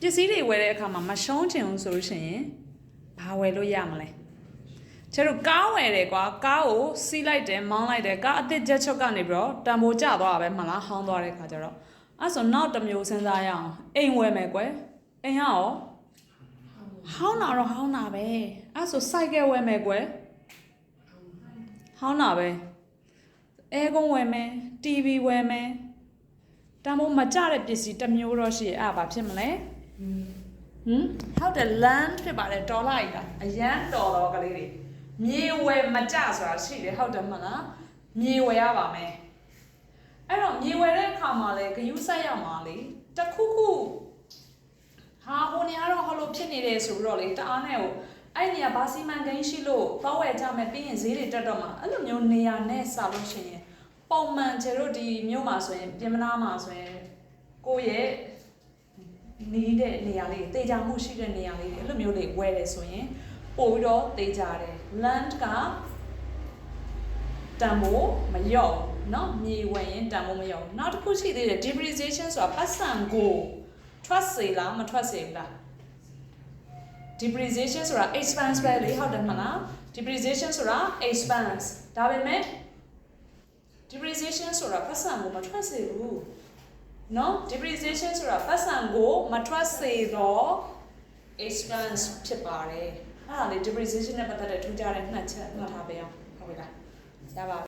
ပစ္စည်းတွေဝယ်တဲ့အခါမှာမရှုံးချင်ဘူးဆိုလို့ရှိရင်ဘာဝယ်လို့ရမလဲကျတို့ကားဝယ်တယ်ကွာကားကိုစီးလိုက်တယ်မောင်းလိုက်တယ်ကားအသစ်ချက်ချုပ်ကနေပြီးတော့တံပိုးကျသွားတာပဲမလားဟောင်းသွားတဲ့ခါကျတော့အဲ့ဆိုနောက်တစ်မျိုးစဉ်းစားရအောင်အိမ်ဝယ်မယ်ကွယ်အိမ်ကရောဟောင်းတာတော့ဟောင်းတာပဲအဲ့ဆိုစိုက်ကယ်ဝယ်မယ်ကွယ်ဟောင်းတာပဲအဲကုန်းဝယ်မယ် TV ဝယ်မယ်တံပိုးမကျတဲ့ပစ္စည်းတစ်မျိုးတော့ရှိရဲ့အဲ့ဘာဖြစ်မလဲဟုတ်တယ် land ဖြစ်ပါတယ်ဒေါ်လာကြီးကအရန်တော်တော့ကလေးတွေမြေဝယ်မကျဆိုတာရှိတယ်ဟုတ်တယ်မလားမြေဝယ်ရပါမယ်အဲ့တော့မြေဝယ်တဲ့အခါမှာလေဂယုစိုက်ရမှာလေတခုခုဟာဟိုနေရာတော့ဟောလို့ဖြစ်နေတယ်ဆိုတော့လေတအားနဲ့ကိုအဲ့နေရာဘာစီမံကိန်းရှိလို့သွားဝယ်ကြမယ်ပြီးရင်ဈေးတွေတက်တော့မှာအဲ့လိုမျိုးနေရာနဲ့စလို့ရှိရင်ပုံမှန်ကျတို့ဒီမြို့မှာဆိုရင်ပြင်မနာမှာဆိုရင်ကိုယ့်ရဲ့နီးတဲ့နေရာလေးတေချာမှုရှိတဲ့နေရာလေးတွေအဲ့လိုမျိုးလေးဝယ်တယ်ဆိုရင်ပို့ပြီးတော့တေချာတယ် land ကတန်ဖိုးမလျော့เนาะမြေဝယ်ရင်တန်ဖိုးမလျော့နောက်တစ်ခုရှိသေးတယ် depreciation ဆိုတာပတ်စံကိုထွက်စေလားမထွက်စေဘူးလား depreciation ဆိုတာ expense ပဲလေဟုတ်တယ်မလား depreciation ဆိုတာ expense ဒါပေမဲ့ depreciation ဆိုတာပတ်စံကိုမထွက်စေဘူးเนาะ depreciation ဆိုတာပတ်စံကိုမထွက်စေတော့ expense ဖြစ်ပါတယ်အဲ့ဒါလေ depreciation နဲ့ပတ်သက်တဲ့ထူးခြားတဲ့မှတ်ချက်မှတ်ထားပေးအောင်ဟုတ်ပြီလားရပါ